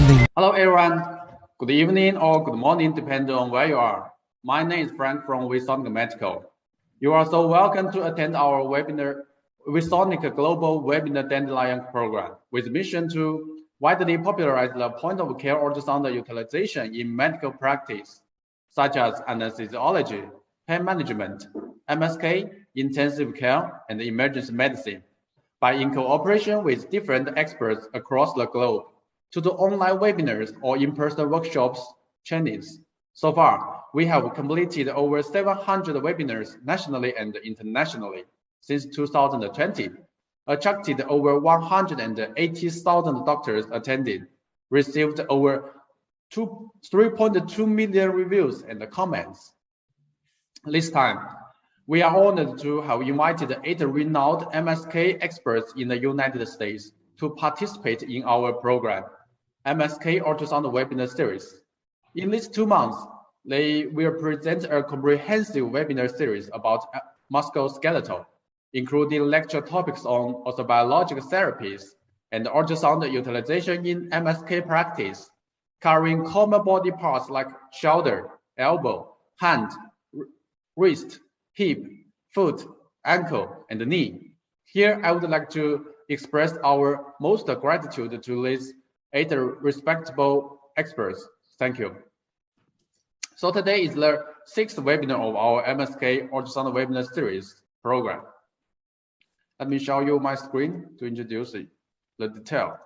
evening. Hello everyone. Good evening or good morning, depending on where you are. My name is Frank from Wisonic Medical. You are so welcome to attend our webinar, Wisonic Global Webinar Dandelion Program, with mission to widely popularize the point-of-care ultrasound utilization in medical practice, such as anesthesiology, pain management, MSK, intensive care, and emergency medicine, by in cooperation with different experts across the globe to do online webinars or in-person workshops, trainings. So far, we have completed over 700 webinars nationally and internationally since 2020, attracted over 180,000 doctors attended, received over 3.2 million reviews and comments. This time, we are honored to have invited 8 renowned MSK experts in the United States to participate in our program, MSK Ultrasound Webinar Series. In these 2 months, they will present a comprehensive webinar series about musculoskeletal, including lecture topics on orthobiologic therapies and ultrasound utilization in MSK practice, covering common body parts like shoulder, elbow, hand, wrist, hip, foot, ankle, and knee. Here, I would like to express our most gratitude to these 8 respectable experts. Thank you. So today is the 6th webinar of our MSK Ultrasound Webinar Series program. Let me show you my screen to introduce the detail.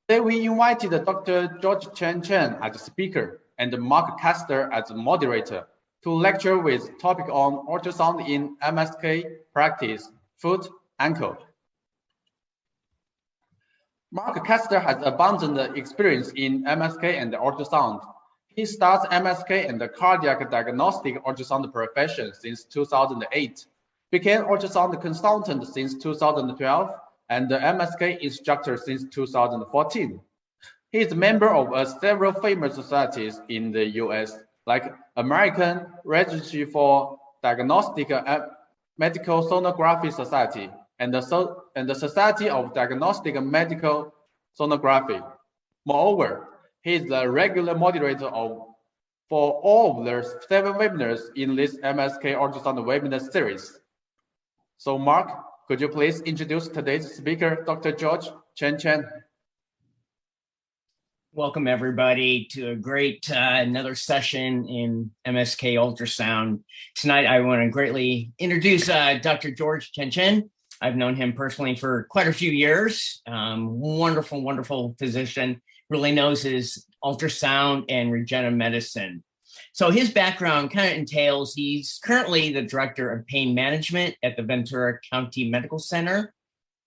Today we invited Dr. George Chen as a speaker and Mark Castor as a moderator to lecture with topic on ultrasound in MSK practice, foot, ankle. Mark Castor has abundant experience in MSK and ultrasound. He starts MSK and the cardiac diagnostic ultrasound profession since 2008, became ultrasound consultant since 2012, and the MSK instructor since 2014. He is a member of several famous societies in the US, like American Registry for Diagnostic Medical Sonography Society and the Society of Diagnostic Medical Sonography. Moreover, he is the regular moderator for all of the 7 webinars in this MSK Ultrasound webinar series. So Mark, could you please introduce today's speaker, Dr. George Chen? Welcome everybody to a great another session in MSK Ultrasound. Tonight I want to greatly introduce Dr. George Chen. I've known him personally for quite a few years. Wonderful physician, really knows his ultrasound and regenerative medicine. So his background kind of entails, he's currently the director of pain management at the Ventura County Medical Center.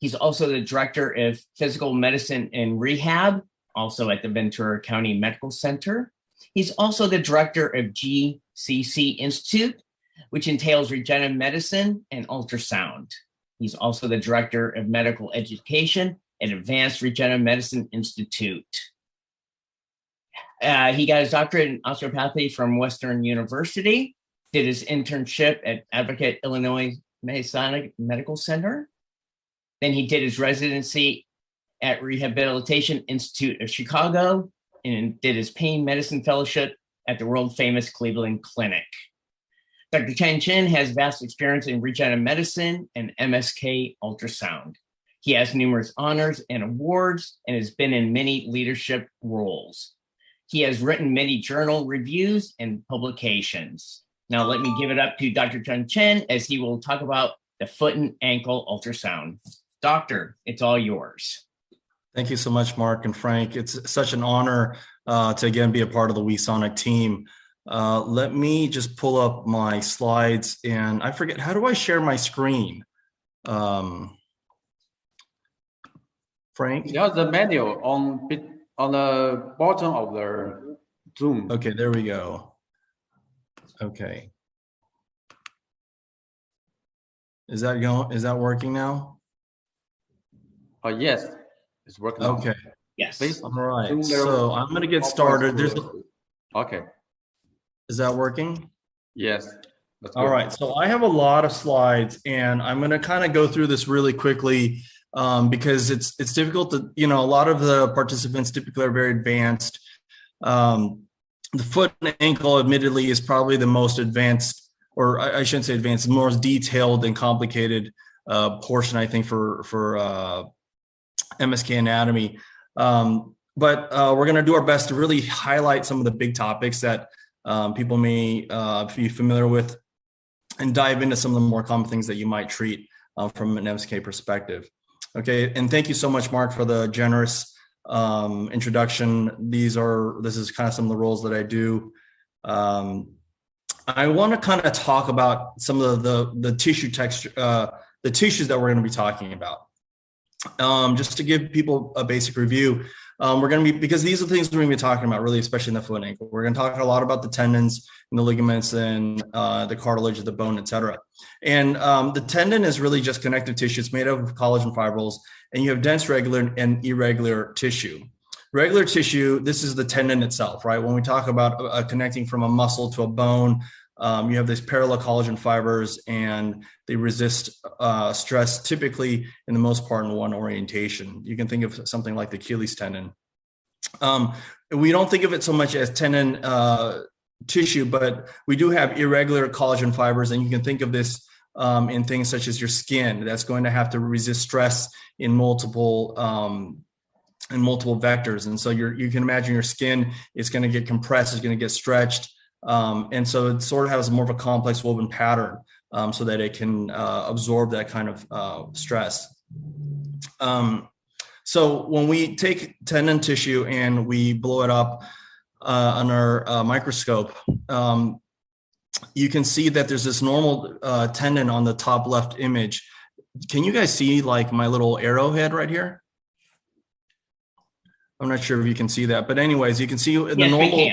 He's also the director of physical medicine and rehab, also at the Ventura County Medical Center. He's also the director of GCC Institute, which entails regenerative medicine and ultrasound. He's also the director of medical education at Advanced Regenerative Medicine Institute. He got his doctorate in osteopathy from Western University, did his internship at Advocate Illinois Masonic Medical Center. Then he did his residency at Rehabilitation Institute of Chicago and did his pain medicine fellowship at the world famous Cleveland Clinic. Dr. Chen has vast experience in regenerative medicine and MSK ultrasound. He has numerous honors and awards and has been in many leadership roles. He has written many journal reviews and publications. Now let me give it up to Dr. Chen as he will talk about the foot and ankle ultrasound. Doctor, it's all yours. Thank you so much, Mark and Frank. It's such an honor to again be a part of the Wisonic team. Let me just pull up my slides, and I forget, how do I share my screen? Frank? There's the menu on the bottom of the Zoom. Okay, there we go. Okay. Is that working now? Yes, it's working. Okay. Yes. Please. All right. So I'm going to get started. Okay. Is that working? Yes. That's All good. right. So I have a lot of slides, and I'm going to kind of go through this really quickly because it's difficult to, a lot of the participants typically are very advanced. The foot and ankle, admittedly, is probably the most advanced, or I shouldn't say advanced, the most detailed and complicated portion, I think, for MSK anatomy. But we're going to do our best to really highlight some of the big topics that people may be familiar with and dive into some of the more common things that you might treat from an MSK perspective. Okay, and thank you so much, Mark, for the generous introduction. This is kind of some of the roles that I do. I want to kind of talk about some of the tissue texture, the tissues that we're going to be talking about. Just to give people a basic review, we're going to be, because these are the things we're going to be talking about, really, especially in the foot and ankle. We're going to talk a lot about the tendons and the ligaments and the cartilage of the bone, et cetera. And the tendon is really just connective tissue. It's made up of collagen fibrils, and you have dense, regular, and irregular tissue. Regular tissue, this is the tendon itself, right? When we talk about connecting from a muscle to a bone, you have these parallel collagen fibers, and they resist stress typically, in the most part, in one orientation. You can think of something like the Achilles tendon. We don't think of it so much as tendon tissue, but we do have irregular collagen fibers, and you can think of this in things such as your skin. That's going to have to resist stress in multiple vectors. And so you can imagine your skin is going to get compressed, it's going to get stretched. And so it sort of has more of a complex woven pattern so that it can absorb that kind of stress. So when we take tendon tissue and we blow it up on our microscope, you can see that there's this normal tendon on the top left image. Can you guys see like my little arrowhead right here? I'm not sure if you can see that, but anyways, you can see the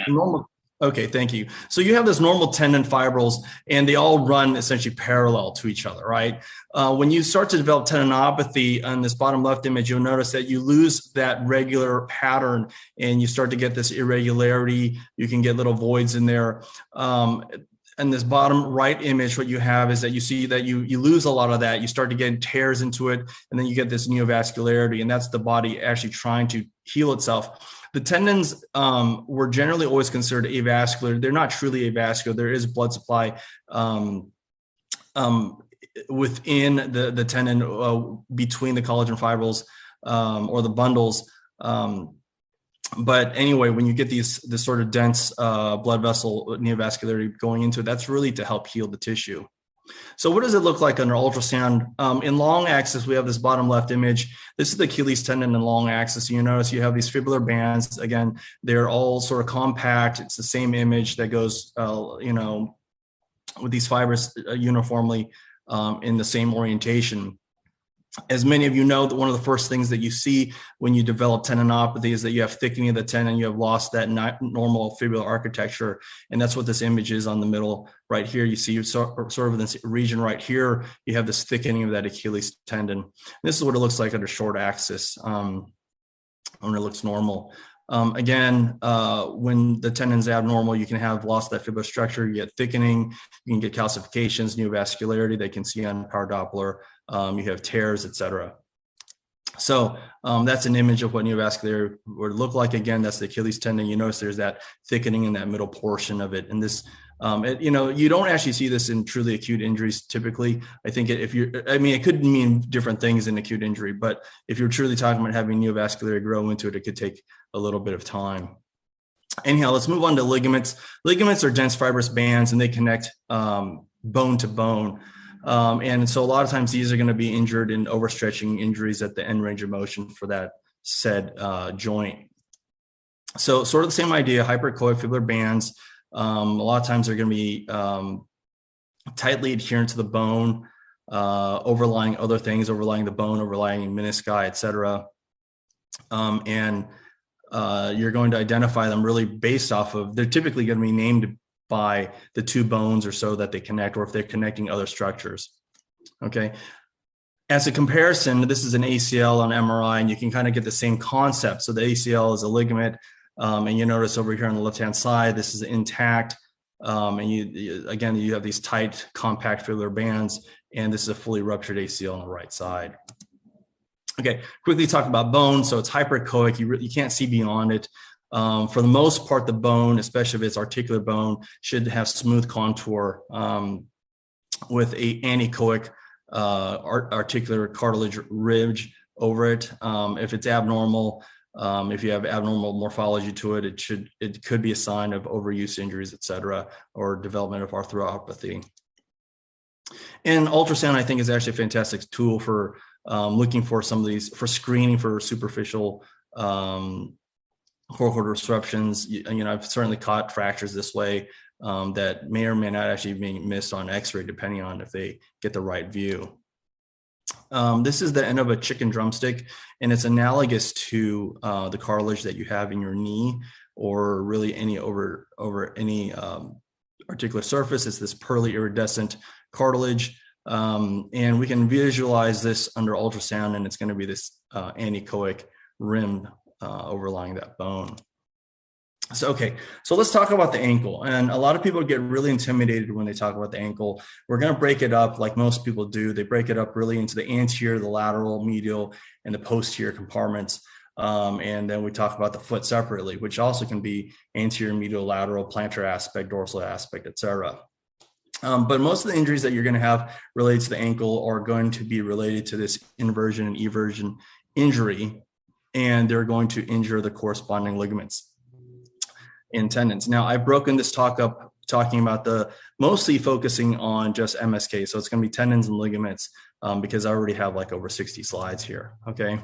normal. Okay, thank you. So you have this normal tendon fibrils, and they all run essentially parallel to each other, right? When you start to develop tendinopathy on this bottom left image, you'll notice that you lose that regular pattern, and you start to get this irregularity. You can get little voids in there. And this bottom right image, what you have is that you see that you lose a lot of that. You start to get tears into it, and then you get this neovascularity, and that's the body actually trying to heal itself. The tendons were generally always considered avascular. They're not truly avascular. There is blood supply within the tendon between the collagen fibrils or the bundles. But anyway, when you get this sort of dense blood vessel neovascularity going into it, that's really to help heal the tissue. So what does it look like under ultrasound? In long axis, we have this bottom left image. This is the Achilles tendon in long axis. You notice you have these fibular bands. Again, they're all sort of compact. It's the same image that goes, with these fibers uniformly in the same orientation. As many of you know, that one of the first things that you see when you develop tendinopathy is that you have thickening of the tendon. You have lost that normal fibular architecture, and that's what this image is on the middle right here. You see sort of in this region right here, you have this thickening of that Achilles tendon. And this is what it looks like under short axis when it looks normal. Again, when the tendon's abnormal, you can have lost that fibular structure. You get thickening, you can get calcifications, neovascularity. They can see on power Doppler. You have tears, etc. So that's an image of what neovascularity would look like. Again, that's the Achilles tendon. You notice there's that thickening in that middle portion of it. And this, you don't actually see this in truly acute injuries typically. I think it could mean different things in acute injury, but if you're truly talking about having neovascularity grow into it, it could take a little bit of time. Anyhow, let's move on to ligaments. Ligaments are dense fibrous bands, and they connect bone to bone. And so a lot of times these are going to be injured in overstretching injuries at the end range of motion for that said joint. So sort of the same idea, hyperechoic fibular bands. A lot of times they're going to be tightly adherent to the bone, overlying other things, overlying the bone, overlying menisci, et cetera. And you're going to identify them really based off of, they're typically going to be named by the two bones or so that they connect, or if they're connecting other structures. Okay. As a comparison, this is an ACL on MRI, and you can kind of get the same concept. So the ACL is a ligament, and you notice over here on the left-hand side, this is intact. And you have these tight, compact fibular bands, and this is a fully ruptured ACL on the right side. Okay, quickly talk about bone. So it's hyperechoic. You can't see beyond it. For the most part, the bone, especially if it's articular bone, should have smooth contour with a anechoic articular cartilage ridge over it. If it's abnormal, if you have abnormal morphology to it, it could be a sign of overuse injuries, et cetera, or development of arthropathy. And ultrasound, I think, is actually a fantastic tool for looking for some of these, for screening for superficial coracoid disruptions. I've certainly caught fractures this way that may or may not actually be missed on X-ray, depending on if they get the right view. This is the end of a chicken drumstick, and it's analogous to the cartilage that you have in your knee, or really any over any articular surface. It's this pearly iridescent cartilage, and we can visualize this under ultrasound, and it's going to be this anechoic rim overlying that bone. So let's talk about the ankle. And a lot of people get really intimidated when they talk about the ankle. We're going to break it up like most people do. They break it up really into the anterior, the lateral, medial, and the posterior compartments. And then we talk about the foot separately, which also can be anterior, medial, lateral, plantar aspect, dorsal aspect, et cetera. But most of the injuries that you're going to have related to the ankle are going to be related to this inversion and eversion injury, and they're going to injure the corresponding ligaments and tendons. Now, I've broken this talk up talking about mostly focusing on just MSK. So it's going to be tendons and ligaments because I already have like over 60 slides here. Okay.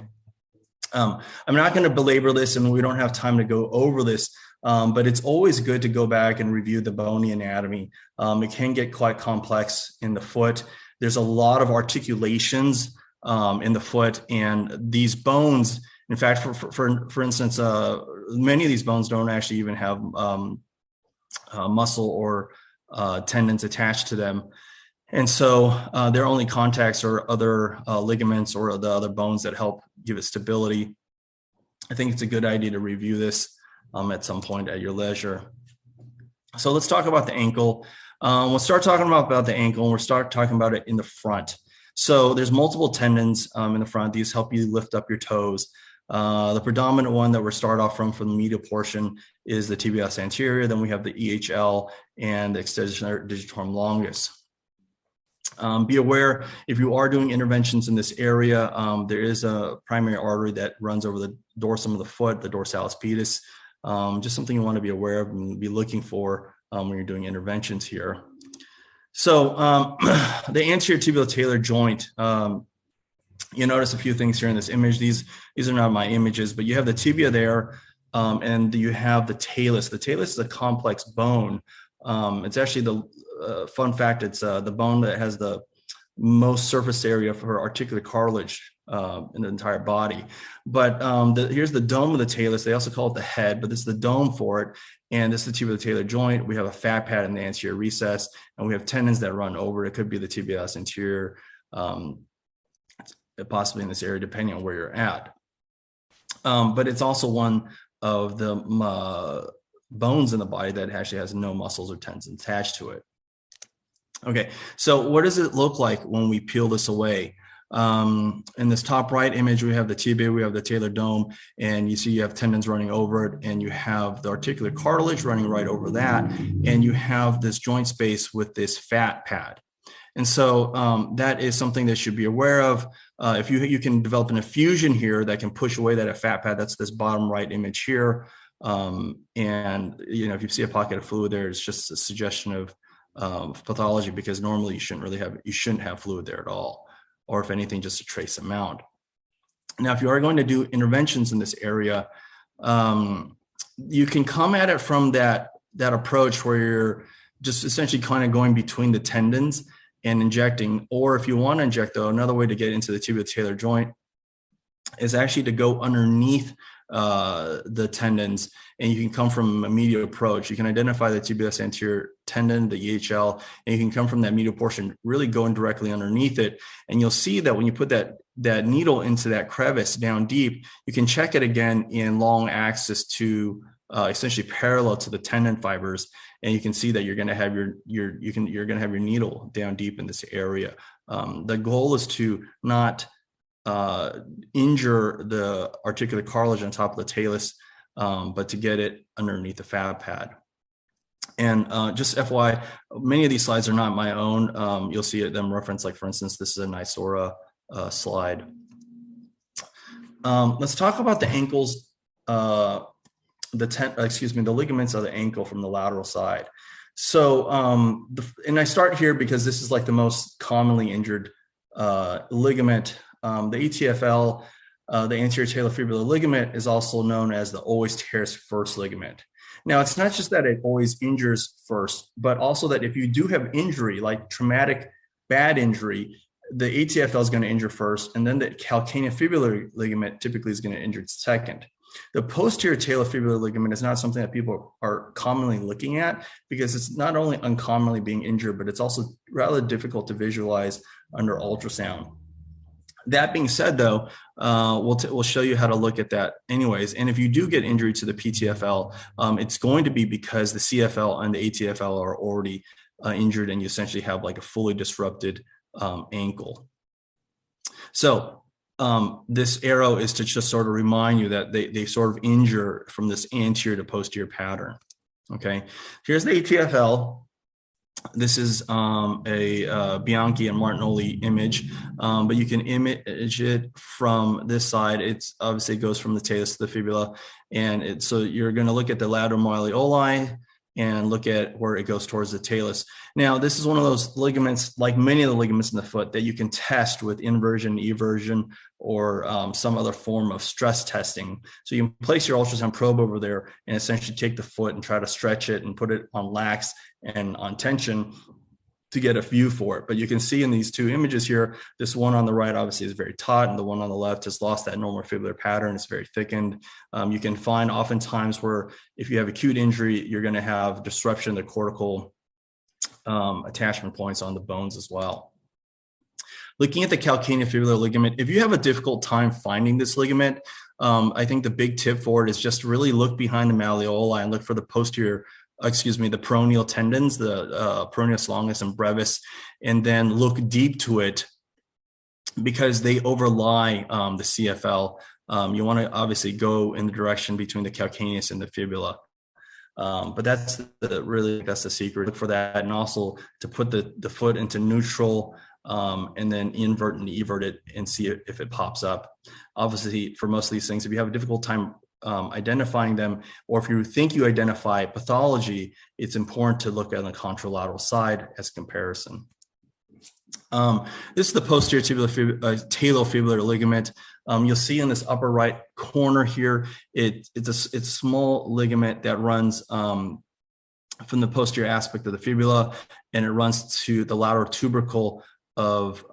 I'm not going to belabor this, and we don't have time to go over this, but it's always good to go back and review the bony anatomy. It can get quite complex in the foot. There's a lot of articulations in the foot, and these bones, in fact, for instance, many of these bones don't actually even have muscle or tendons attached to them. And so their only contacts are other ligaments or the other bones that help give it stability. I think it's a good idea to review this at some point at your leisure. So let's talk about the ankle. We'll start talking about the ankle, and we'll start talking about it in the front. So there's multiple tendons in the front. These help you lift up your toes. The predominant one that we're start off from the medial portion is the tibialis anterior. Then we have the EHL and the extensor digitorum longus. Be aware, if you are doing interventions in this area, there is a primary artery that runs over the dorsum of the foot, the dorsalis pedis. Just something you want to be aware of and be looking for when you're doing interventions here. So the anterior tibial-talar joint, you notice a few things here in this image. These are not my images, but you have the tibia there, and you have the talus. The talus is a complex bone. It's actually fun fact, it's the bone that has the most surface area for articular cartilage in the entire body. But here's the dome of the talus. They also call it the head, but this is the dome for it. And this is the tibial-talar joint. We have a fat pad in the anterior recess, and we have tendons that run over. It could be the tibialis anterior, possibly in this area, depending on where you're at. But it's also one of the bones in the body that actually has no muscles or tendons attached to it. Okay, so what does it look like when we peel this away? In this top right image, we have the tibia, we have the talar dome, and you see you have tendons running over it, and you have the articular cartilage running right over that, and you have this joint space with this fat pad. And so that is something that you should be aware of. If you can develop an effusion here that can push away that fat pad, that's this bottom right image here. And if you see a pocket of fluid there, it's just a suggestion of pathology, because normally you shouldn't have fluid there at all, or if anything, just a trace amount. Now, if you are going to do interventions in this area, you can come at it from that approach where you're just essentially kind of going between the tendons and injecting. Or if you want to inject, though, another way to get into the tibial-talar joint is actually to go underneath the tendons, and you can come from a medial approach. You can identify the tibialis anterior tendon, the EHL, and you can come from that medial portion, really going directly underneath it. And you'll see that when you put that needle into that crevice down deep, you can check it again in long axis to essentially parallel to the tendon fibers. and you can see that you're going to have you're going to have your needle down deep in this area. The goal is to not injure the articular cartilage on top of the talus, but to get it underneath the fab pad. And just FYI, many of these slides are not my own. You'll see them referenced, like for instance, this is a Nysora slide. Let's talk about the ankles, the ligaments of the ankle from the lateral side. So, and I start here because this is like the most commonly injured ligament. The ETFL, the anterior talofibular ligament, is also known as the always tears first ligament. Now, it's not just that it always injures first, but also that if you do have injury, like traumatic bad injury, the ETFL is going to injure first, and then the calcaneofibular ligament typically is going to injure second. The posterior talofibular ligament is not something that people are commonly looking at because it's not only uncommonly being injured, but it's also rather difficult to visualize under ultrasound. That being said, though, we'll show you how to look at that anyways. And if you do get injury to the PTFL, it's going to be because the CFL and the ATFL are already injured, and you essentially have like a fully disrupted ankle. So this arrow is to just sort of remind you that they sort of injure from this anterior to posterior pattern. Okay, here's the ATFL. This is a Bianchi and Martinoli image, but you can image it from this side. It's obviously goes from the talus to the fibula, and so you're going to look at the lateral malleoli and look at where it goes towards the talus. Now, this is one of those ligaments, like many of the ligaments in the foot, that you can test with inversion, eversion, or some other form of stress testing. So you can place your ultrasound probe over there and essentially take the foot and try to stretch it and put it on lax and on tension to get a view for it. But you can see in these two images here, this one on the right obviously is very taut, and the one on the left has lost that normal fibular pattern. It's very thickened. You can find oftentimes where if you have acute injury, you're going to have disruption of the cortical attachment points on the bones as well. Looking at the calcaneofibular ligament, if you have a difficult time finding this ligament, I think the big tip for it is just really look behind the malleoli and look for the the peroneal tendons, the peroneus longus and brevis, and then look deep to it because they overlie the CFL. You want to obviously go in the direction between the calcaneus and the fibula. But that's the secret. Look for that, and also to put the foot into neutral and then invert and evert it and see if it pops up. Obviously, for most of these things, if you have a difficult time identifying them, or if you think you identify pathology, it's important to look at the contralateral side as comparison. This is the posterior talofibular ligament. You'll see in this upper right corner here, it's a small ligament that runs from the posterior aspect of the fibula, and it runs to the lateral tubercle of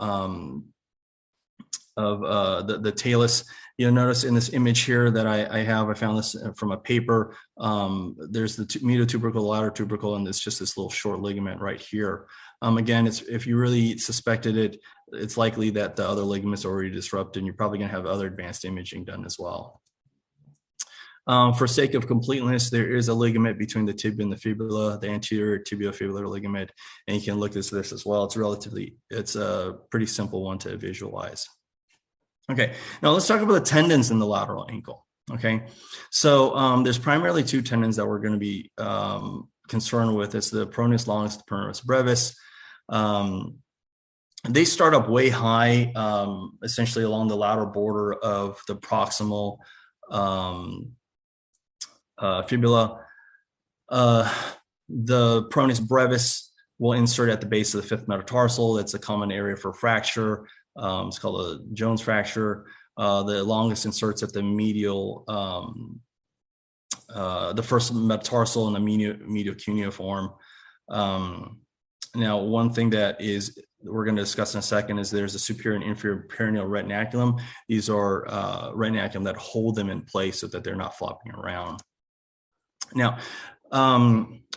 the talus. You'll notice in this image here that I found this from a paper. There's the medial lateral tubercle, and it's just this little short ligament right here. Again, if you really suspected it, it's likely that the other ligaments are already disrupted, and you're probably going to have other advanced imaging done as well. For sake of completeness, there is a ligament between the tibia and the fibula, the anterior tibiofibular ligament, and you can look at this as well. It's a pretty simple one to visualize. Okay, now let's talk about the tendons in the lateral ankle. Okay, so there's primarily two tendons that we're going to be concerned with. It's the peroneus longus, the peroneus brevis. They start up way high, essentially along the lateral border of the proximal fibula. The peroneus brevis will insert at the base of the fifth metatarsal. That's a common area for fracture. It's called a Jones fracture. The longus inserts at the medial, the first metatarsal in the medial cuneiform. Now, one thing that we're going to discuss in a second is there's a superior and inferior perineal retinaculum. These are retinaculum that hold them in place so that they're not flopping around. Now,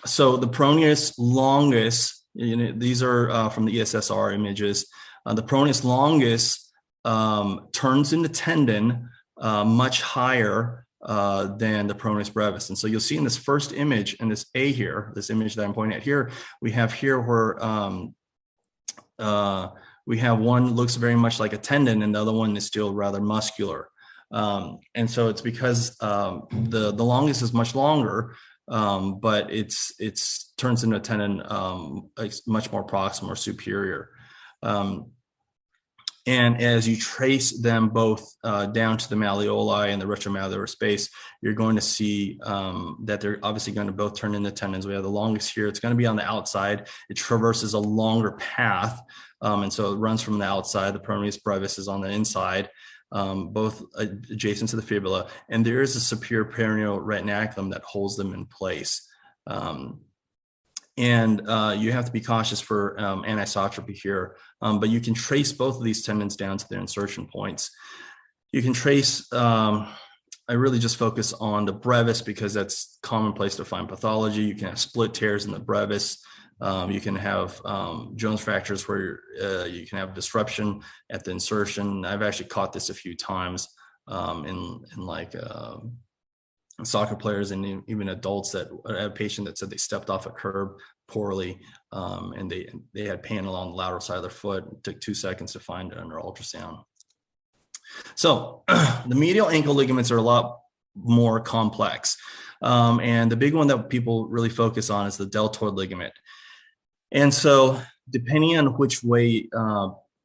so the peroneus longus, these are from the ESSR images. The peroneus longus turns into tendon much higher than the peroneus brevis. And so you'll see in this first image, in this A here, this image that I'm pointing at here, we have here where we have one looks very much like a tendon and the other one is still rather muscular. And so it's because the longest is much longer, but it's turns into a tendon much more proximal or superior. And as you trace them both down to the malleoli and the retromalleolar space, you're going to see that they're obviously going to both turn into tendons. We have the longest here. It's going to be on the outside. It traverses a longer path. And so it runs from the outside. The peroneus brevis is on the inside, both adjacent to the fibula. And there is a superior peroneal retinaculum that holds them in place. And you have to be cautious for anisotropy here, but you can trace both of these tendons down to their insertion points. You can trace, I really just focus on the brevis because that's commonplace to find pathology. You can have split tears in the brevis. You can have Jones fractures where you can have disruption at the insertion. I've actually caught this a few times in like soccer players and even adults that a patient that said they stepped off a curb poorly and they had pain along the lateral side of their foot. It took 2 seconds to find it under ultrasound. So the medial ankle ligaments are a lot more complex. And the big one that people really focus on is the deltoid ligament. And so depending on which way,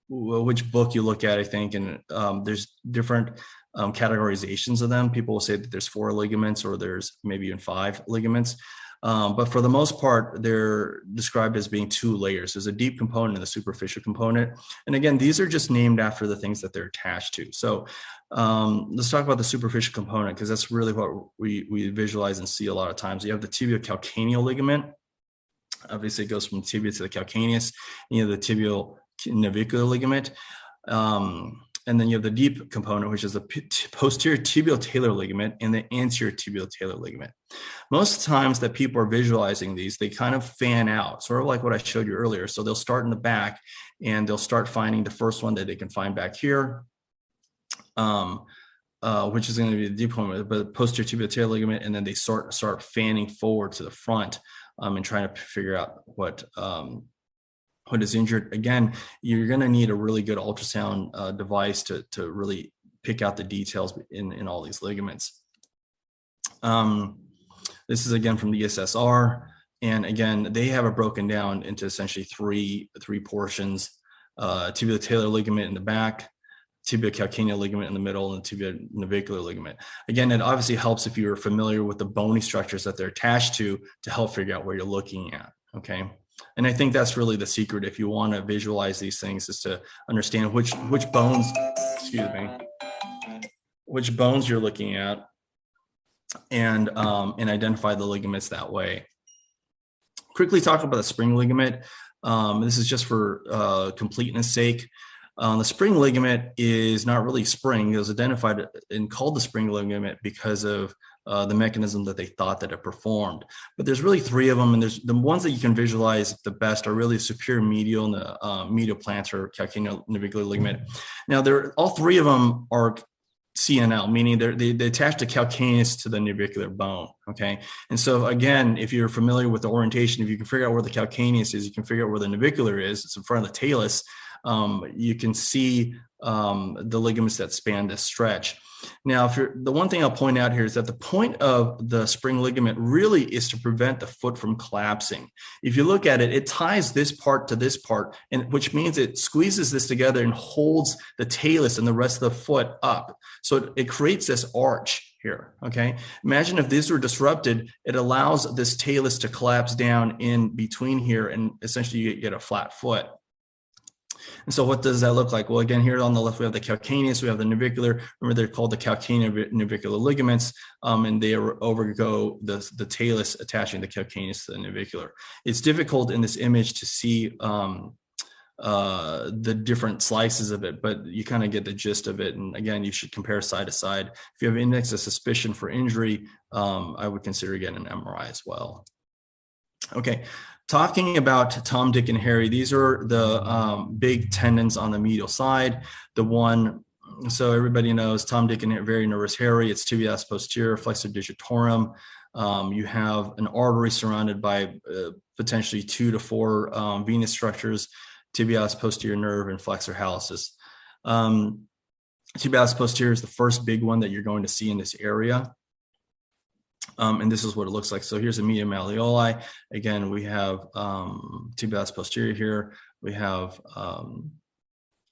which book you look at, I think, and there's different categorizations of them. People will say that there's 4 ligaments or there's maybe even 5 ligaments. But for the most part, they're described as being 2 layers. There's a deep component and a superficial component. And again, these are just named after the things that they're attached to. So let's talk about the superficial component because that's really what we visualize and see a lot of times. You have the tibial-calcaneal ligament. Obviously, it goes from the tibia to the calcaneus. And you have the tibial navicular ligament. And then you have the deep component, which is the posterior tibial talar ligament and the anterior tibial talar ligament. Most times that people are visualizing these, they kind of fan out, sort of like what I showed you earlier. So they'll start in the back and they'll start finding the first one that they can find back here, which is going to be the deep component, but the posterior tibial talar ligament, and then they start fanning forward to the front and trying to figure out what is injured. Again, you're going to need a really good ultrasound device to really pick out the details in all these ligaments. This is again from the ESSR. And again, they have it broken down into essentially three portions: tibial-talar ligament in the back, tibial-calcaneal ligament in the middle, and tibial-navicular ligament. Again, it obviously helps if you're familiar with the bony structures that they're attached to help figure out where you're looking at. Okay. And I think that's really the secret if you want to visualize these things, is to understand which bones, which bones you're looking at, and identify the ligaments that way. Quickly talk about the spring ligament. This is just for completeness sake. The spring ligament is not really spring. It was identified and called the spring ligament because of the mechanism that they thought that it performed. But there's really 3 of them, and there's the ones that you can visualize the best are really superior medial and the medial plantar calcaneal navicular ligament. Now, all 3 of them are CNL, meaning they attach the calcaneus to the navicular bone. Okay, and so again, if you're familiar with the orientation, if you can figure out where the calcaneus is, you can figure out where the navicular is. It's in front of the talus. You can see the ligaments that span this stretch. Now, the one thing I'll point out here is that the point of the spring ligament really is to prevent the foot from collapsing. If you look at it, it ties this part to this part, and which means it squeezes this together and holds the talus and the rest of the foot up. So it creates this arch here. Okay. Imagine if these were disrupted, it allows this talus to collapse down in between here, and essentially you get a flat foot. And so what does that look like? Well, again, here on the left, we have the calcaneus, we have the navicular. Remember, they're called the calcaneal navicular ligaments, and they overgo the talus attaching the calcaneus to the navicular. It's difficult in this image to see the different slices of it, but you kind of get the gist of it. And again, you should compare side to side. If you have index of suspicion for injury, I would consider getting an MRI as well. Okay. Talking about Tom, Dick, and Harry, these are the big tendons on the medial side. The one So everybody knows Tom, Dick, and Very Nervous Harry. It's tibialis posterior, flexor digitorum. You have an artery surrounded by potentially 2 to 4 venous structures, tibialis posterior nerve and flexor hallucis. Tibialis posterior is the first big one that you're going to see in this area. And this is what it looks like. So here's a median malleoli. Again, we have tibialis posterior here. We have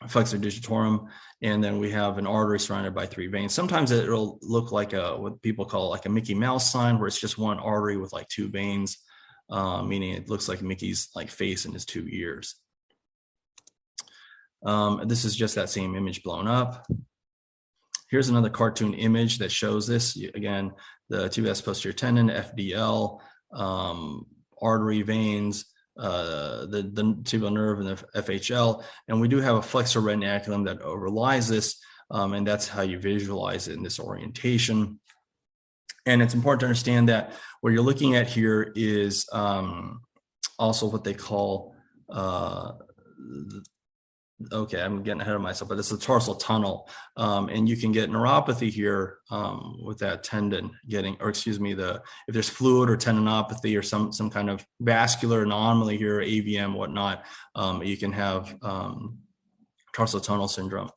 flexor digitorum, and then we have an artery surrounded by 3 veins. Sometimes it'll look like what people call like a Mickey Mouse sign, where it's just one artery with like 2 veins, meaning it looks like Mickey's like face and his 2 ears. This is just that same image blown up. Here's another cartoon image that shows this. Again, the tibialis posterior tendon, FDL, artery, veins, the tibial nerve, and the FHL. And we do have a flexor retinaculum that overlies this, and that's how you visualize it in this orientation. And it's important to understand that what you're looking at here is also what they call okay, I'm getting ahead of myself, but it's a tarsal tunnel. And you can get neuropathy here with that tendon getting, or excuse me, if there's fluid or tendinopathy or some kind of vascular anomaly here, AVM, whatnot, you can have tarsal tunnel syndrome.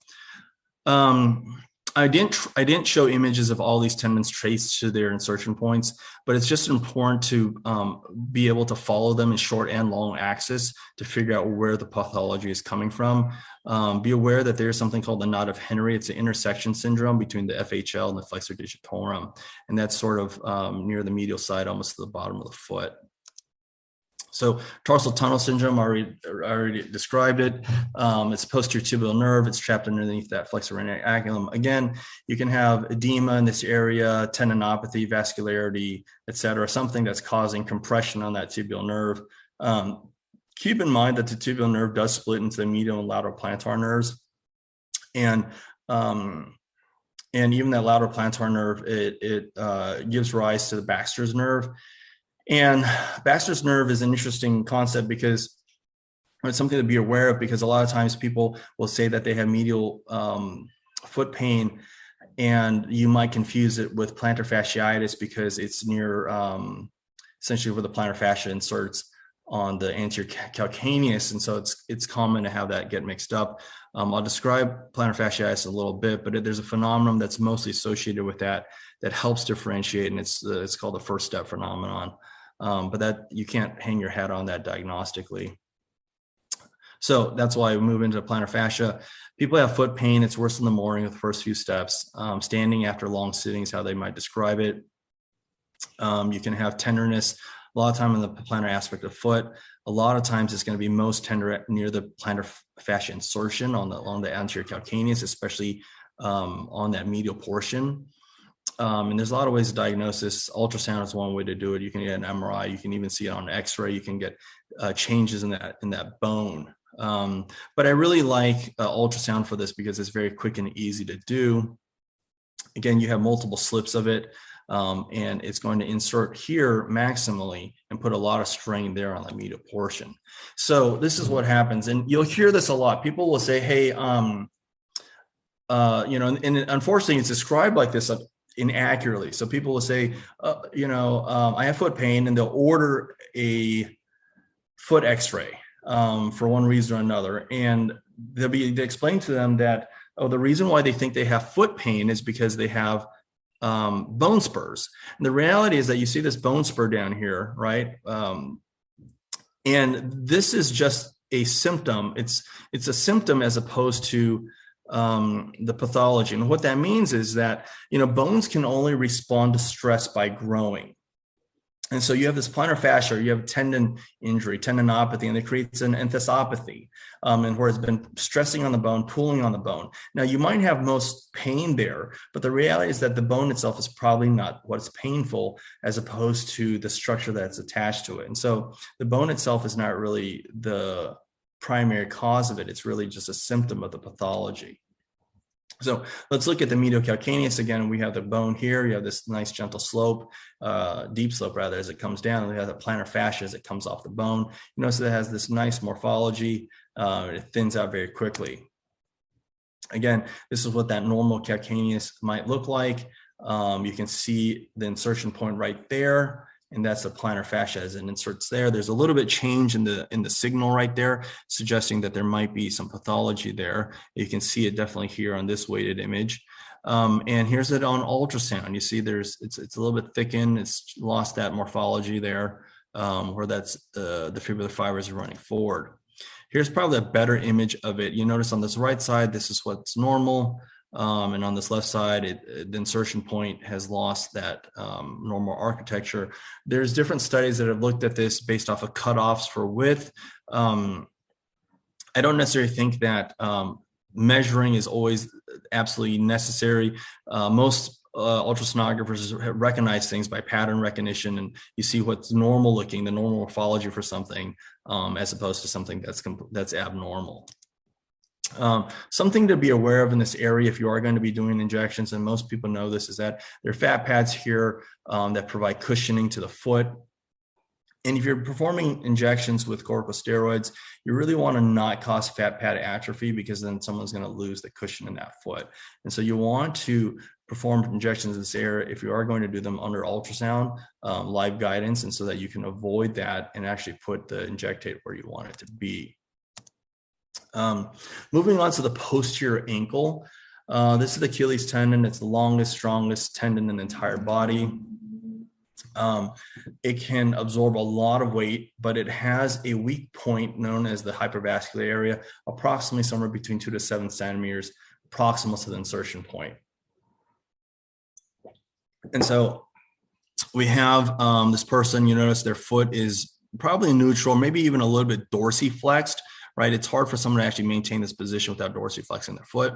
I didn't show images of all these tendons traced to their insertion points, but it's just important to be able to follow them in short and long axis to figure out where the pathology is coming from. Be aware that there's something called the knot of Henry. It's an intersection syndrome between the FHL and the flexor digitorum, and that's sort of near the medial side, almost to the bottom of the foot. So tarsal tunnel syndrome, I already described it. It's posterior tibial nerve. It's trapped underneath that flexor retinaculum. Again, you can have edema in this area, tendinopathy, vascularity, et cetera, something that's causing compression on that tibial nerve. Keep in mind that the tibial nerve does split into the medial and lateral plantar nerves. And even that lateral plantar nerve, it gives rise to the Baxter's nerve. And Baxter's nerve is an interesting concept because it's something to be aware of, because a lot of times people will say that they have medial foot pain, and you might confuse it with plantar fasciitis because it's near essentially where the plantar fascia inserts on the anterior calcaneus. And so it's common to have that get mixed up. I'll describe plantar fasciitis a little bit, but there's a phenomenon that's mostly associated with that helps differentiate, and it's called the first step phenomenon. But that you can't hang your hat on that diagnostically. So that's why we move into plantar fascia. People have foot pain. It's worse in the morning with the first few steps. Standing after long sitting is how they might describe it. You can have tenderness a lot of time in the plantar aspect of foot. A lot of times it's going to be most tender near the plantar fascia insertion along the anterior calcaneus, especially on that medial portion. And there's a lot of ways to diagnose this. Ultrasound is one way to do it. You can get an MRI. You can even see it on X-ray. You can get changes in that bone. But I really like ultrasound for this because it's very quick and easy to do. Again, you have multiple slips of it, and it's going to insert here maximally and put a lot of strain there on the medial portion. So this is what happens, and you'll hear this a lot. People will say, "Hey, and unfortunately, it's described like this inaccurately." So people will say, I have foot pain, and they'll order a foot X-ray for one reason or another, and they explain to them that the reason why they think they have foot pain is because they have bone spurs. And the reality is that you see this bone spur down here, right? And this is just a symptom. It's a symptom as opposed to the pathology. And what that means is that, bones can only respond to stress by growing. And so you have this plantar fascia, you have tendon injury, tendinopathy, and it creates an enthesopathy, and where it's been stressing on the bone, pulling on the bone. Now, you might have most pain there, but the reality is that the bone itself is probably not what's painful, as opposed to the structure that's attached to it. And so the bone itself is not really the primary cause of it. It's really just a symptom of the pathology. So let's look at the medial calcaneus again. We have the bone here. You have this nice gentle slope, deep slope rather, as it comes down. And we have the plantar fascia as it comes off the bone. You notice it has this nice morphology. It thins out very quickly. Again, this is what that normal calcaneus might look like. You can see the insertion point right there, and that's the plantar fascia as it inserts there. There's a little bit change in the signal right there, suggesting that there might be some pathology there. You can see it definitely here on this weighted image. And here's it on ultrasound. You see it's a little bit thickened. It's lost that morphology there, where that's the fibrillar fibers are running forward. Here's probably a better image of it. You notice on this right side, this is what's normal. And on this left side, the insertion point has lost that normal architecture. There's different studies that have looked at this based off of cutoffs for width. I don't necessarily think that measuring is always absolutely necessary. Most ultrasonographers recognize things by pattern recognition, and you see what's normal looking, the normal morphology for something, as opposed to something that's abnormal. Something to be aware of in this area, if you are going to be doing injections, and most people know this, is that there are fat pads here that provide cushioning to the foot. And if you're performing injections with corticosteroids, you really want to not cause fat pad atrophy, because then someone's going to lose the cushion in that foot. And so you want to perform injections in this area if you are going to do them under ultrasound, live guidance, and so that you can avoid that and actually put the injectate where you want it to be. Moving on to the posterior ankle. This is the Achilles tendon. It's the longest, strongest tendon in the entire body. It can absorb a lot of weight, but it has a weak point known as the hypervascular area, approximately somewhere between 2 to 7 centimeters, proximal to the insertion point. And so we have this person, you notice their foot is probably neutral, maybe even a little bit dorsiflexed, right? It's hard for someone to actually maintain this position without dorsiflexing their foot,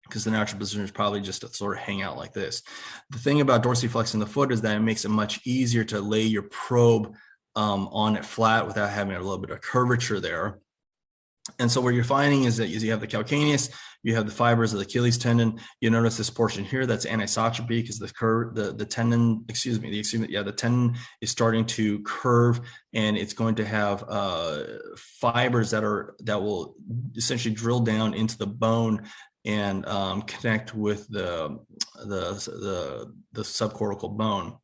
because the natural position is probably just to sort of hang out like this. The thing about dorsiflexing the foot is that it makes it much easier to lay your probe on it flat without having a little bit of curvature there. And so what you're finding is that you have the calcaneus, you have the fibers of the Achilles tendon. You notice this portion here that's anisotropy, because the tendon, the tendon is starting to curve, and it's going to have fibers that will essentially drill down into the bone and connect with the subcortical bone.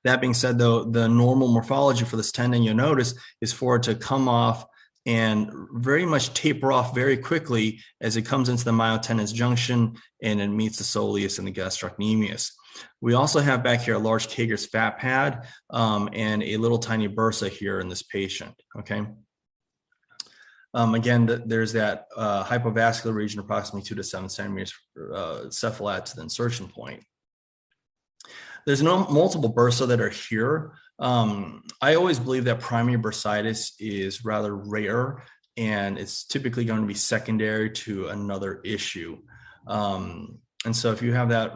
That being said, though, the normal morphology for this tendon, you'll notice, is for it to come off and very much taper off very quickly as it comes into the myotendinous junction and it meets the soleus and the gastrocnemius. We also have back here a large Kager's fat pad and a little tiny bursa here in this patient, okay? Again, there's that hypovascular region, approximately 2 to 7 centimeters cephalad to the insertion point. There's multiple bursa that are here. I always believe that primary bursitis is rather rare, and it's typically going to be secondary to another issue. And so if you have that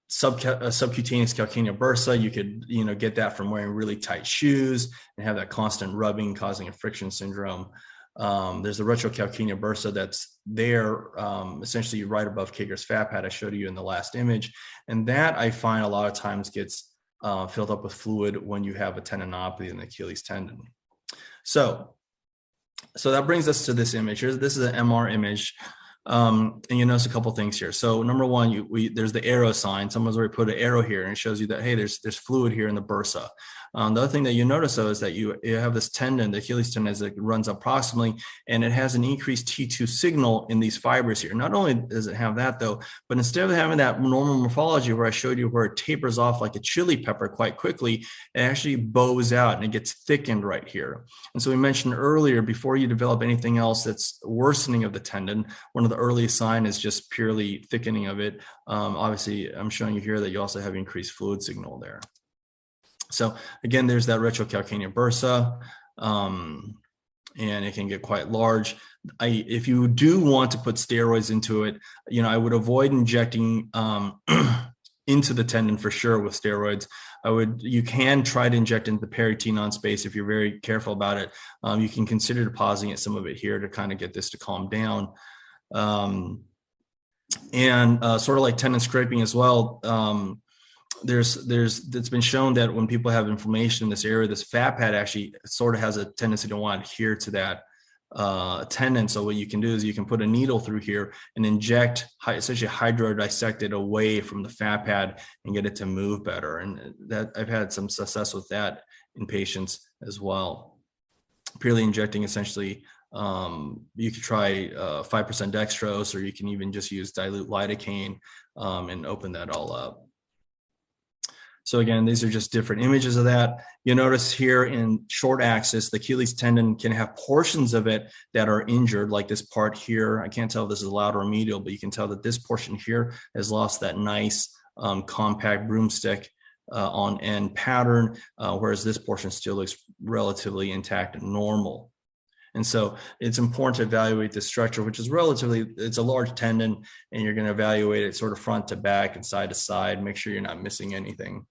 subcutaneous calcaneal bursa, you could get that from wearing really tight shoes and have that constant rubbing causing a friction syndrome. There's the retrocalcaneal bursa that's there, essentially right above Kager's fat pad I showed you in the last image, and that I find a lot of times gets filled up with fluid when you have a tendinopathy in the Achilles tendon. So that brings us to this image. This is an MR image. And you notice a couple things here. So number one, there's the arrow sign. Someone's already put an arrow here, and it shows you that, hey, there's fluid here in the bursa. The other thing that you notice, though, is that you have this tendon, the Achilles tendon, as it runs up proximally, and it has an increased T2 signal in these fibers here. Not only does it have that, though, but instead of having that normal morphology where I showed you where it tapers off like a chili pepper quite quickly, it actually bows out and it gets thickened right here. And so we mentioned earlier, before you develop anything else that's worsening of the tendon, one of the earliest signs is just purely thickening of it. Obviously, I'm showing you here that you also have increased fluid signal there. So again, there's that retrocalcaneal bursa, and it can get quite large. If you do want to put steroids into it, I would avoid injecting into the tendon for sure with steroids. You can try to inject into the peritenon space if you're very careful about it. You can consider depositing some of it here to kind of get this to calm down. And sort of like tendon scraping as well. It's been shown that when people have inflammation in this area, this fat pad actually sort of has a tendency to want to adhere to that tendon. So what you can do is you can put a needle through here and inject, essentially hydrodissect it away from the fat pad and get it to move better. And that I've had some success with that in patients as well. Purely injecting, essentially, you could try 5% dextrose, or you can even just use dilute lidocaine and open that all up. So again, these are just different images of that. You notice here in short axis, the Achilles tendon can have portions of it that are injured, like this part here. I can't tell if this is lateral or medial, but you can tell that this portion here has lost that nice compact broomstick on end pattern, whereas this portion still looks relatively intact and normal. And so it's important to evaluate the structure, which is it's a large tendon, and you're going to evaluate it sort of front to back and side to side, make sure you're not missing anything.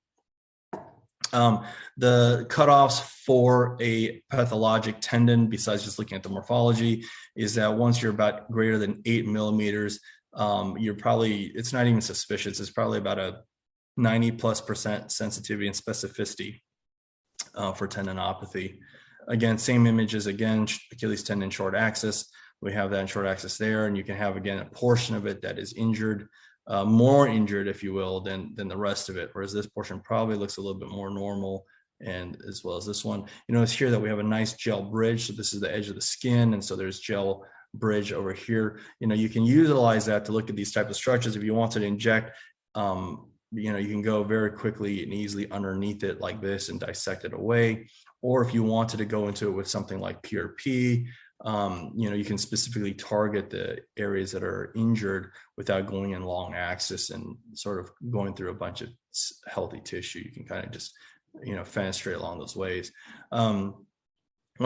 The cutoffs for a pathologic tendon, besides just looking at the morphology, is that once you're about greater than 8 millimeters, it's not even suspicious. It's probably about a 90+% sensitivity and specificity for tendinopathy. Again, same images, again, Achilles tendon short axis. We have that in short axis there, and you can have, again, a portion of it that is injured, more injured, if you will, than the rest of it, whereas this portion probably looks a little bit more normal, and as well as this one. You notice here that we have a nice gel bridge, so this is the edge of the skin, and so there's gel bridge over here. You can utilize that to look at these types of structures. If you wanted to inject, you can go very quickly and easily underneath it like this and dissect it away. Or if you wanted to go into it with something like PRP, you can specifically target the areas that are injured without going in long axis and sort of going through a bunch of healthy tissue. You can kind of just, fenestrate along those ways. One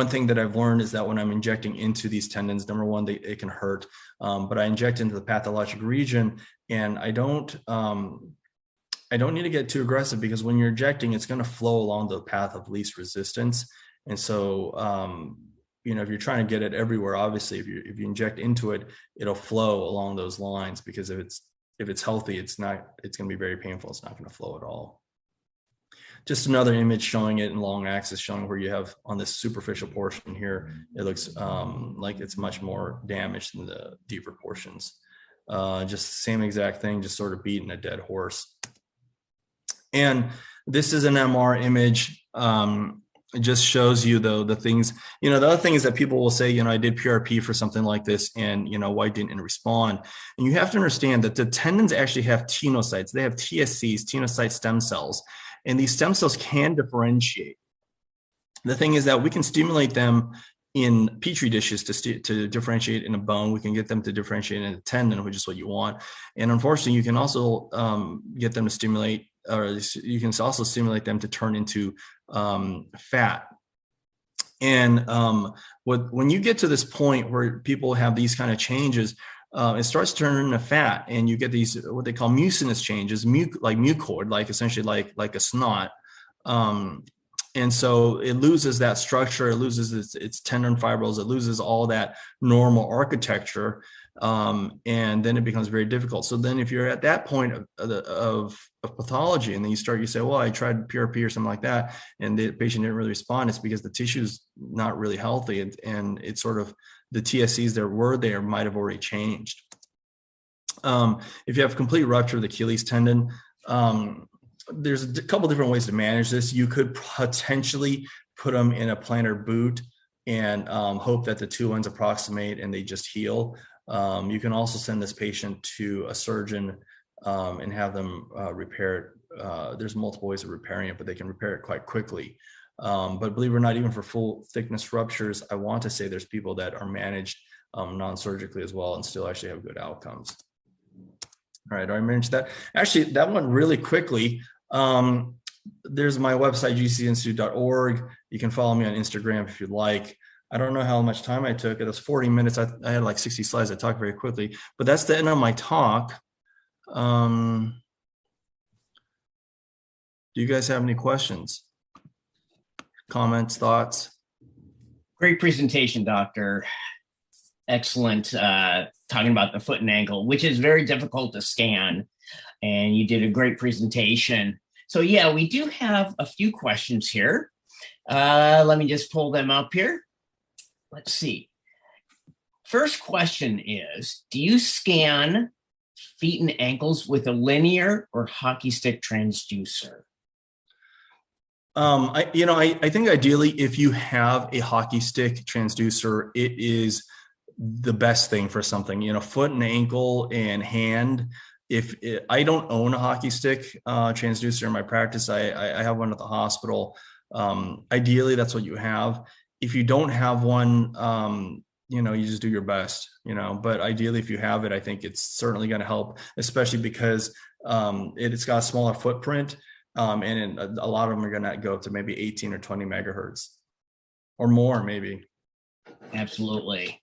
thing that I've learned is that when I'm injecting into these tendons, number one, it can hurt, but I inject into the pathologic region, and I don't need to get too aggressive, because when you're injecting, it's going to flow along the path of least resistance. And so, if you're trying to get it everywhere, obviously, if you inject into it, it'll flow along those lines, because if it's healthy, it's going to be very painful. It's not going to flow at all. Just another image showing it in long axis, showing where you have on this superficial portion here, it looks like it's much more damaged than the deeper portions. Just the same exact thing, just sort of beating a dead horse. And this is an MR image. It just shows you, though, the things, the other thing is that people will say, I did PRP for something like this, and, why didn't it respond? And you have to understand that the tendons actually have tenocytes. They have TSCs, tenocyte stem cells, and these stem cells can differentiate. The thing is that we can stimulate them in petri dishes to differentiate in a bone. We can get them to differentiate in a tendon, which is what you want. And unfortunately, you can also get them to stimulate, or you can also stimulate them to turn into fat. And when you get to this point where people have these kind of changes, it starts turning into fat, and you get these what they call mucinous changes, like mucoid, like essentially like a snot. And so it loses that structure, it loses its tendon fibrils, it loses all that normal architecture, and then it becomes very difficult. So then if you're at that point of pathology, and then you say, well, I tried PRP or something like that, and the patient didn't really respond, it's because the tissue's not really healthy, and it's sort of the TSCs there might have already changed. If you have complete rupture of the Achilles tendon, there's a couple different ways to manage this. You could potentially put them in a plantar boot and hope that the two ends approximate and they just heal. You can also send this patient to a surgeon and have them repair it. There's multiple ways of repairing it, but they can repair it quite quickly. But believe it or not, even for full thickness ruptures, I want to say there's people that are managed non-surgically as well and still actually have good outcomes. All right, I mentioned that. Actually, that one really quickly. There's my website, gcinstitute.org. You can follow me on Instagram if you'd like. I don't know how much time I took. It was 40 minutes. I had like 60 slides. I talked very quickly, but that's the end of my talk. Do you guys have any questions, comments, thoughts? Great presentation, Doctor. Excellent. Talking about the foot and ankle, which is very difficult to scan. And you did a great presentation. So yeah, we do have a few questions here. Let me just pull them up here. Let's see. First question is, do you scan feet and ankles with a linear or hockey stick transducer? I think ideally, if you have a hockey stick transducer, it is the best thing for something, foot and ankle and hand. I don't own a hockey stick transducer in my practice, I have one at the hospital. Ideally, that's what you have. If you don't have one, you just do your best, but ideally, if you have it, I think it's certainly going to help, especially because it's got a smaller footprint. And a lot of them are going to go up to maybe 18 or 20 megahertz or more, maybe. Absolutely.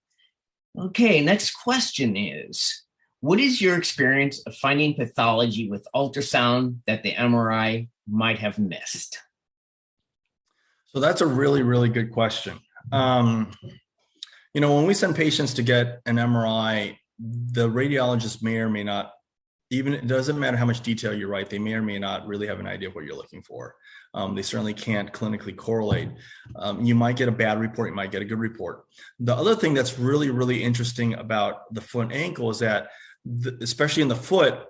Okay, next question is, what is your experience of finding pathology with ultrasound that the MRI might have missed? So that's a really, really good question. When we send patients to get an MRI, the radiologist may or may not, even it doesn't matter how much detail you write, they may or may not really have an idea of what you're looking for. They certainly can't clinically correlate. You might get a bad report, you might get a good report. The other thing that's really, really interesting about the foot and ankle is that, especially in the foot,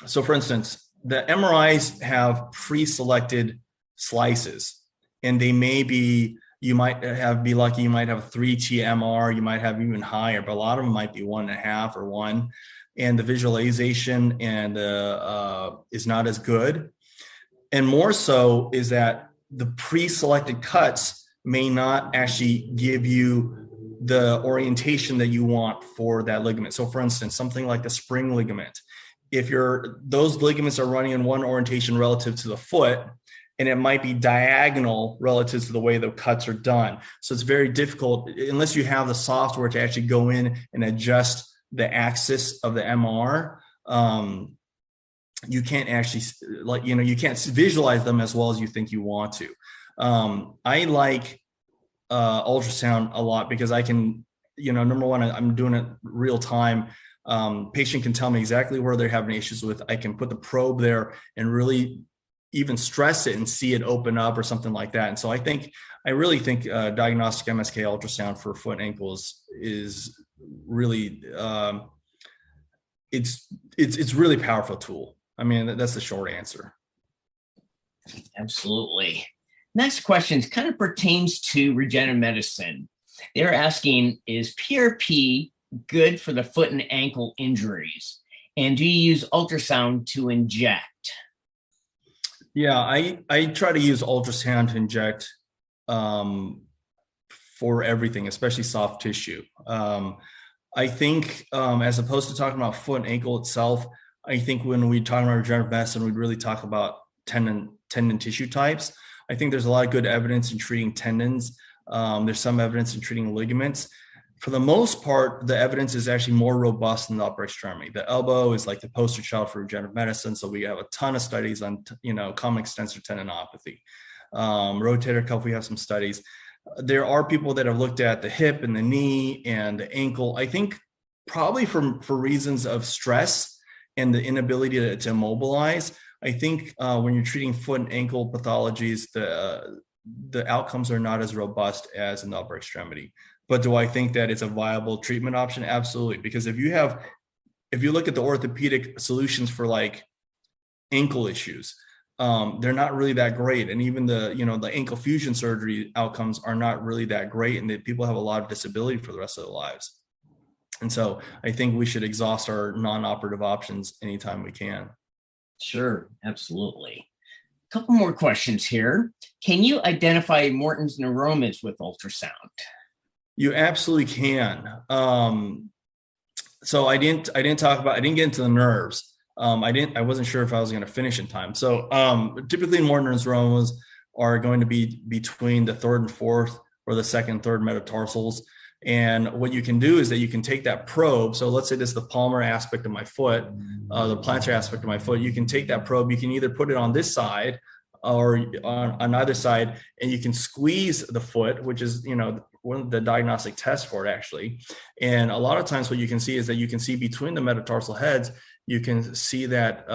so for instance, the MRIs have pre-selected slices, and they may be, you might be lucky, you might have a 3T MR, you might have even higher, but a lot of them might be 1.5 or 1. And the visualization and is not as good. And more so is that the pre-selected cuts may not actually give you the orientation that you want for that ligament. So for instance, something like the spring ligament, if those ligaments are running in one orientation relative to the foot, and it might be diagonal relative to the way the cuts are done. So it's very difficult unless you have the software to actually go in and adjust the axis of the MR. You can't actually, you can't visualize them as well as you think you want to. I like ultrasound a lot because I can, number one, I'm doing it real time. Patient can tell me exactly where they're having issues with. I can put the probe there and really even stress it and see it open up or something like that. And so I really think diagnostic MSK ultrasound for foot and ankles is really it's really powerful tool. I mean, that's the short answer. Absolutely. Next question kind of pertains to regenerative medicine. They're asking, is PRP good for the foot and ankle injuries? And do you use ultrasound to inject? Yeah, I try to use ultrasound to inject for everything, especially soft tissue. I think as opposed to talking about foot and ankle itself, I think when we talk about regenerative medicine, we'd really talk about tendon tissue types. I think there's a lot of good evidence in treating tendons. There's some evidence in treating ligaments. For the most part, the evidence is actually more robust in the upper extremity. The elbow is like the poster child for regenerative medicine. So we have a ton of studies on, common extensor tendinopathy. Rotator cuff, we have some studies. There are people that have looked at the hip and the knee and the ankle. I think probably for reasons of stress and the inability to immobilize. I think when you're treating foot and ankle pathologies, the outcomes are not as robust as in the upper extremity. But do I think that it's a viable treatment option? Absolutely. Because if you look at the orthopedic solutions for like ankle issues, they're not really that great. And even the ankle fusion surgery outcomes are not really that great. And that people have a lot of disability for the rest of their lives. And so I think we should exhaust our non-operative options anytime we can. Sure, absolutely. A couple more questions here. Can you identify Morton's neuromas with ultrasound? You absolutely can. So I didn't get into the nerves. I wasn't sure if I was going to finish in time. So typically Morton's neuromas are going to be between the third and fourth or the second and third metatarsals. And what you can do is that you can take that probe. So let's say this is the palmar aspect of my foot, the plantar aspect of my foot. You can take that probe. You can either put it on this side or on either side, and you can squeeze the foot, which is, one of the diagnostic tests for it actually. And a lot of times what you can see is that you can see between the metatarsal heads, you can see that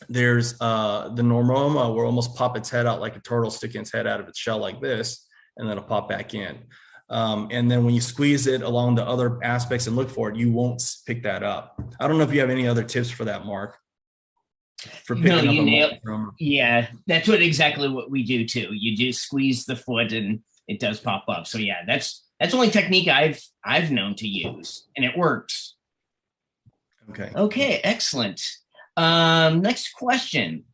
there's the neuroma will almost pop its head out like a turtle sticking its head out of its shell like this, and then it'll pop back in. And then when you squeeze it along the other aspects and look for it, you won't pick that up. I don't know if you have any other tips for that, Mark. For picking up a multi-chromer. Yeah, that's exactly what we do too. You just squeeze the foot and it does pop up. So yeah, that's the only technique I've known to use, and it works. Okay, excellent. Next question.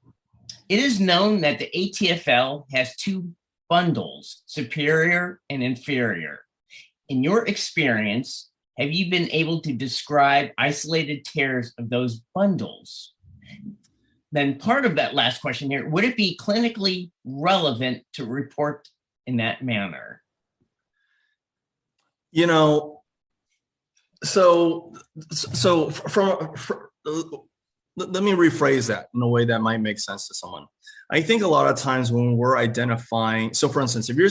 It is known that the ATFL has two bundles, superior and inferior. In your experience, have you been able to describe isolated tears of those bundles? Then part of that last question here, would it be clinically relevant to report in that manner? You know, so let me rephrase that in a way that might make sense to someone. I think a lot of times when we're identifying, so for instance, if you're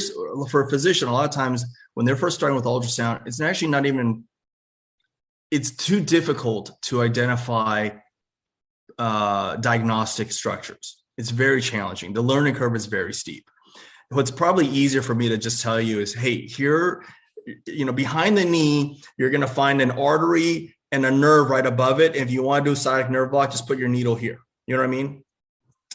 for a physician, a lot of times when they're first starting with ultrasound, it's actually not even, it's too difficult to identify diagnostic structures. It's very challenging. The learning curve is very steep. What's probably easier for me to just tell you is, hey, here, behind the knee, you're going to find an artery and a nerve right above it. If you want to do a sciatic nerve block, just put your needle here. You know what I mean?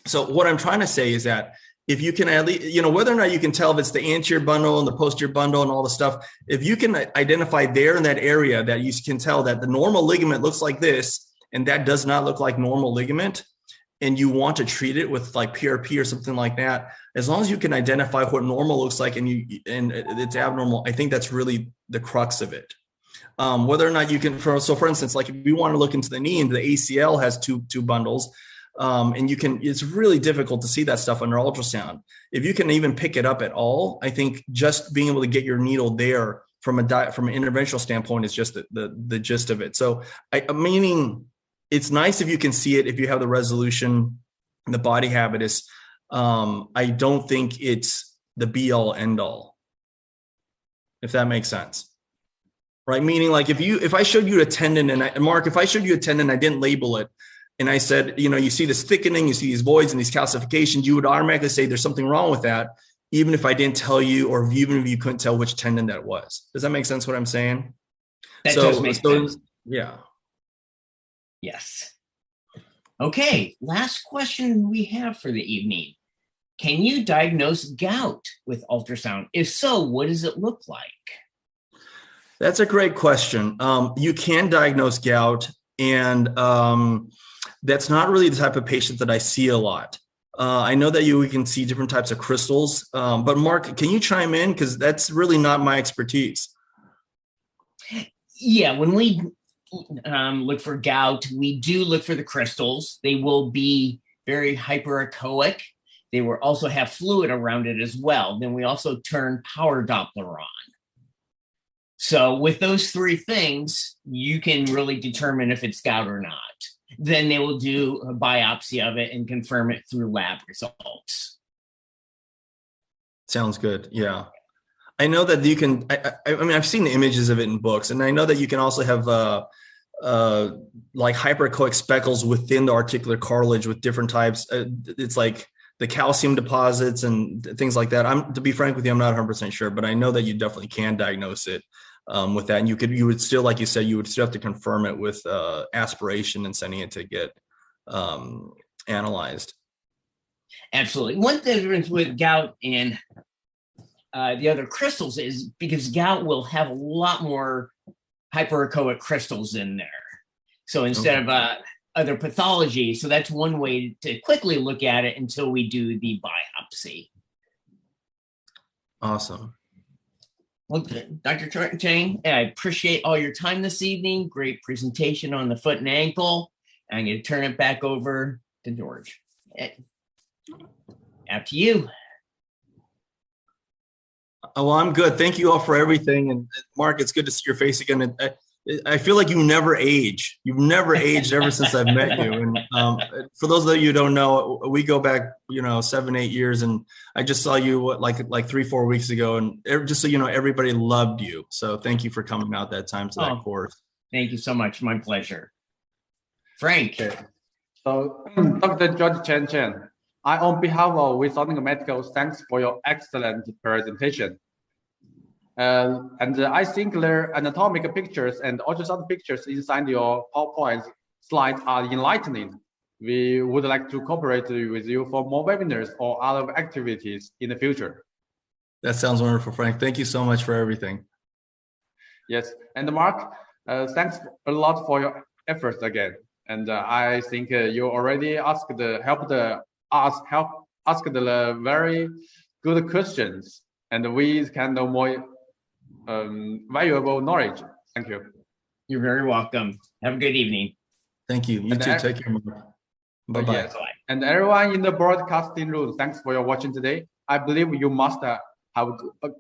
So what I'm trying to say is that if you can at least, whether or not you can tell if it's the anterior bundle and the posterior bundle and all the stuff, if you can identify there in that area that you can tell that the normal ligament looks like this, and that does not look like normal ligament, and you want to treat it with like PRP or something like that, as long as you can identify what normal looks like and it's abnormal, I think that's really the crux of it. Whether or not you can, for instance, like if you want to look into the knee, and the ACL has two bundles, and it's really difficult to see that stuff under ultrasound. If you can even pick it up at all, I think just being able to get your needle there from an interventional standpoint is just the gist of it. So meaning it's nice if you can see it, if you have the resolution, the body habitus. I don't think it's the be all end all, if that makes sense. Right? Meaning like if I showed you a tendon Mark, if I showed you a tendon, I didn't label it, and I said, you see this thickening, you see these voids and these calcifications, you would automatically say there's something wrong with that, even if I didn't tell you, or even if you couldn't tell which tendon that was. Does that make sense what I'm saying? That does make sense. Yeah. Yes. Okay, last question we have for the evening. Can you diagnose gout with ultrasound? If so, what does it look like? That's a great question. You can diagnose gout, and that's not really the type of patient that I see a lot. I know that we can see different types of crystals, but Mark, can you chime in? Because that's really not my expertise. Yeah, when we look for gout, we do look for the crystals. They will be very hyperechoic. They will also have fluid around it as well. Then we also turn power Doppler on. So with those three things, you can really determine if it's gout or not. Then they will do a biopsy of it and confirm it through lab results. Sounds good. Yeah. I know that you can, I mean, I've seen the images of it in books, and I know that you can also have like hyperechoic speckles within the articular cartilage with different types. It's like the calcium deposits and things like that. To be frank with you, I'm not 100% sure, but I know that you definitely can diagnose it with that. And you would still, like you said, you would still have to confirm it with aspiration and sending it to get analyzed. Absolutely. One difference with gout and the other crystals is because gout will have a lot more hyperechoic crystals in there. So instead of other pathology, so that's one way to quickly look at it until we do the biopsy. Awesome. Well, Dr. Chang, I appreciate all your time this evening. Great presentation on the foot and ankle. I'm going to turn it back over to George. After you. Oh, well, I'm good. Thank you all for everything. And Mark, it's good to see your face again. I feel like you never age. You've never aged ever since I've met you. And for those of you who don't know, we go back, 7-8 years, and I just saw you like 3-4 weeks ago. And just so you know, everybody loved you. So thank you for coming out that time to that course. Thank you so much. My pleasure. Frank. Okay. So Dr. George Chen, on behalf of Wisonic Medical, thanks for your excellent presentation. And I think the anatomic pictures and ultrasound pictures inside your PowerPoint slides are enlightening. We would like to cooperate with you for more webinars or other activities in the future. That sounds wonderful, Frank. Thank you so much for everything. Yes, and Mark, thanks a lot for your efforts again. And I think you already helped ask the very good questions, and we can know more valuable knowledge. Thank you. You're very welcome. Have a good evening. Thank you. You too. Take care, Mark. Bye-bye. Yes. And everyone in the broadcasting room, thanks for your watching today. I believe you must have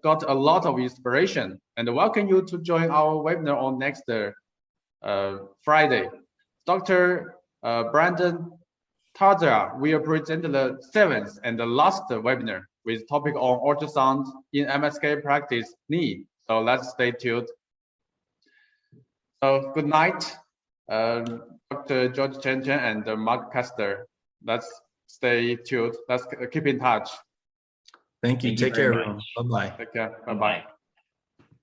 got a lot of inspiration, and welcome you to join our webinar on next Friday. Dr. Brandon Tarzia will present the 7th and the last webinar with topic on ultrasound in MSK practice knee. So let's stay tuned. So good night, Dr. George Chen and Mark Kester. Let's stay tuned. Let's keep in touch. Thank you. Take care, everyone. Bye-bye. Take care. Bye-bye.